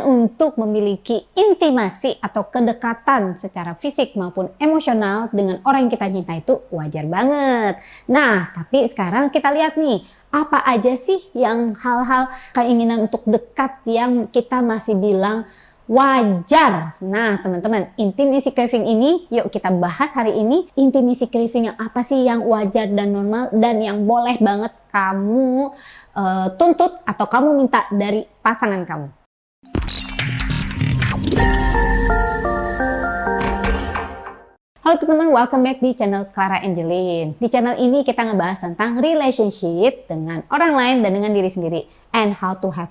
Keinginan untuk memiliki intimasi atau kedekatan secara fisik maupun emosional dengan orang yang kita cinta itu wajar banget. Nah, tapi sekarang kita lihat nih, apa aja sih yang hal-hal keinginan untuk dekat yang kita masih bilang wajar. Nah, teman-teman, intimacy craving ini yuk kita bahas hari ini. Intimacy craving yang apa sih yang wajar dan normal dan yang boleh banget kamu tuntut atau kamu minta dari pasangan kamu. Halo teman-teman, welcome back di channel Clara Angeline. Di channel ini kita ngebahas tentang relationship dengan orang lain dan dengan diri sendiri, and how to have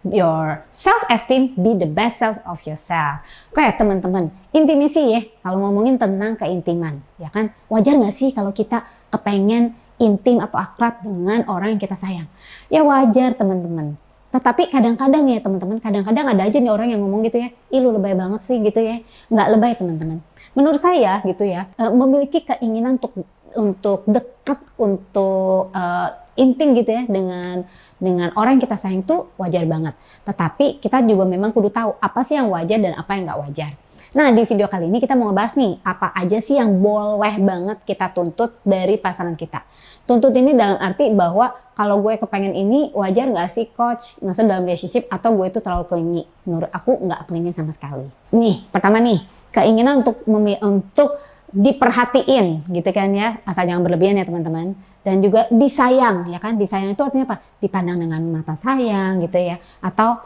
your self-esteem be the best self of yourself. Oke teman-teman, intimasi ya, kalau ngomongin tentang keintiman, ya kan? Wajar nggak sih kalau kita kepengen intim atau akrab dengan orang yang kita sayang? Ya wajar teman-teman. Tetapi kadang-kadang ya teman-teman, kadang-kadang ada aja nih orang yang ngomong gitu ya, ih lu lebay banget sih gitu ya. Nggak lebay teman-teman. Menurut saya gitu ya, memiliki keinginan untuk dekat, untuk intim gitu ya dengan orang yang kita sayang tuh wajar banget. Tetapi kita juga memang kudu tahu apa sih yang wajar dan apa yang nggak wajar. Nah, di video kali ini kita mau ngebahas nih, apa aja sih yang boleh banget kita tuntut dari pasangan kita. Tuntut ini dalam arti bahwa kalau gue kepengen ini, wajar nggak sih coach? Maksudnya dalam relationship atau gue itu terlalu clingy? Menurut aku nggak clingy sama sekali. Nih, pertama nih, keinginan untuk diperhatiin gitu kan ya. Asal jangan berlebihan ya teman-teman. Dan juga disayang, ya kan? Disayang itu artinya apa? Dipandang dengan mata sayang gitu ya. Atau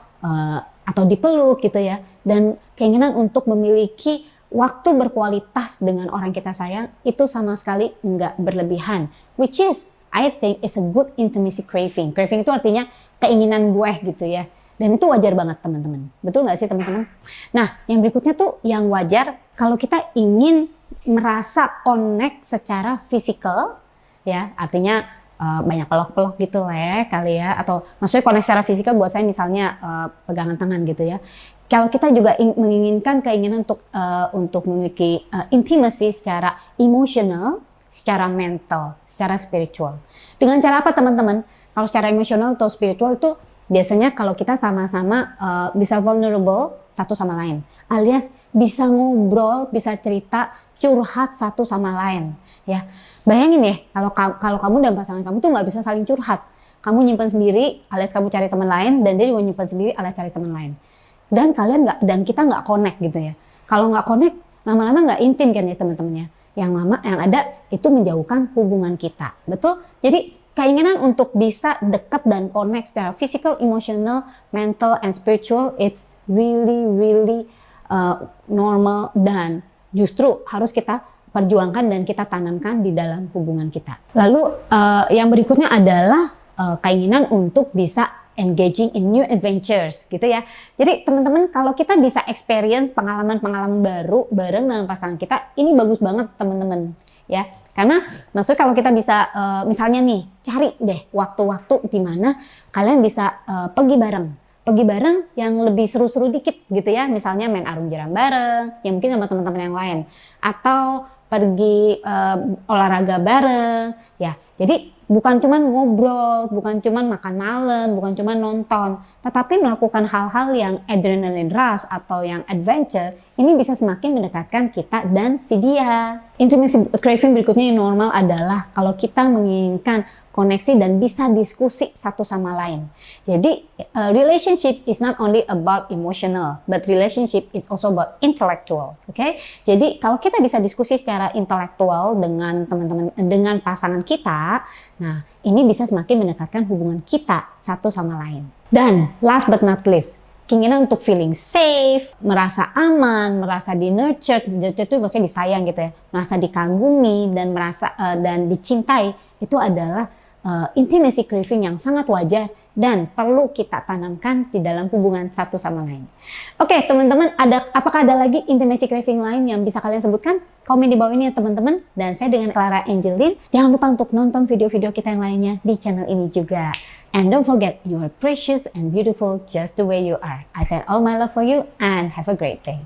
dipeluk gitu ya, dan keinginan untuk memiliki waktu berkualitas dengan orang kita sayang itu sama sekali nggak berlebihan, which is I think is a good intimacy craving. Craving itu artinya keinginan gue gitu ya, dan itu wajar banget teman-teman. Betul nggak sih teman-teman? Nah, yang berikutnya tuh yang wajar kalau kita ingin merasa connect secara fisikal, ya artinya banyak peluk-peluk gitu lah ya kali ya, atau maksudnya koneksi secara fisikal buat saya misalnya pegangan tangan gitu ya. Kalau kita juga menginginkan keinginan untuk memiliki intimacy secara emosional, secara mental, secara spiritual. Dengan cara apa teman-teman? Kalau secara emosional atau spiritual itu biasanya kalau kita sama-sama bisa vulnerable satu sama lain, alias bisa ngobrol, bisa cerita, curhat satu sama lain. Ya, bayangin ya kalau kamu dan pasangan kamu tuh nggak bisa saling curhat. Kamu nyimpan sendiri, alias kamu cari teman lain, dan dia juga nyimpan sendiri, alias cari teman lain. Dan kita nggak connect gitu ya. Kalau nggak connect, lama-lama nggak intim kan ya teman-temannya. Yang ada itu menjauhkan hubungan kita, betul? Jadi keinginan untuk bisa dekat dan connect secara physical, emotional, mental, and spiritual, it's really normal dan justru harus kita perjuangkan dan kita tanamkan di dalam hubungan kita. Lalu yang berikutnya adalah keinginan untuk bisa engaging in new adventures gitu ya. Jadi teman-teman, kalau kita bisa experience pengalaman-pengalaman baru bareng dengan pasangan kita, ini bagus banget teman-teman ya. Karena maksudnya kalau kita bisa misalnya nih cari deh waktu-waktu di mana kalian bisa pergi bareng yang lebih seru-seru dikit gitu ya. Misalnya main arum jeram bareng, yang mungkin sama teman-teman yang lain, atau pergi olahraga bareng ya. Jadi bukan cuman ngobrol, bukan cuman makan malam, bukan cuman nonton, tetapi melakukan hal-hal yang adrenaline rush atau yang adventure, ini bisa semakin mendekatkan kita dan si dia. Intimacy craving berikutnya yang normal adalah kalau kita menginginkan koneksi dan bisa diskusi satu sama lain. Jadi relationship is not only about emotional, but relationship is also about intellectual. Oke? Jadi kalau kita bisa diskusi secara intelektual dengan teman-teman, dengan pasangan kita, nah ini bisa semakin mendekatkan hubungan kita satu sama lain. Dan last but not least, keinginan untuk feeling safe, merasa aman, merasa di nurtured itu maksudnya disayang gitu ya, merasa dikagumi dan dicintai, itu adalah intimacy craving yang sangat wajar dan perlu kita tanamkan di dalam hubungan satu sama lain. Oke teman-teman, apakah ada lagi intimacy craving lain yang bisa kalian sebutkan? Komen di bawah ini ya teman-teman. Dan saya dengan Clara Angeline. Jangan lupa untuk nonton video-video kita yang lainnya di channel ini juga. And don't forget, you are precious and beautiful just the way you are. I send all my love for you and have a great day.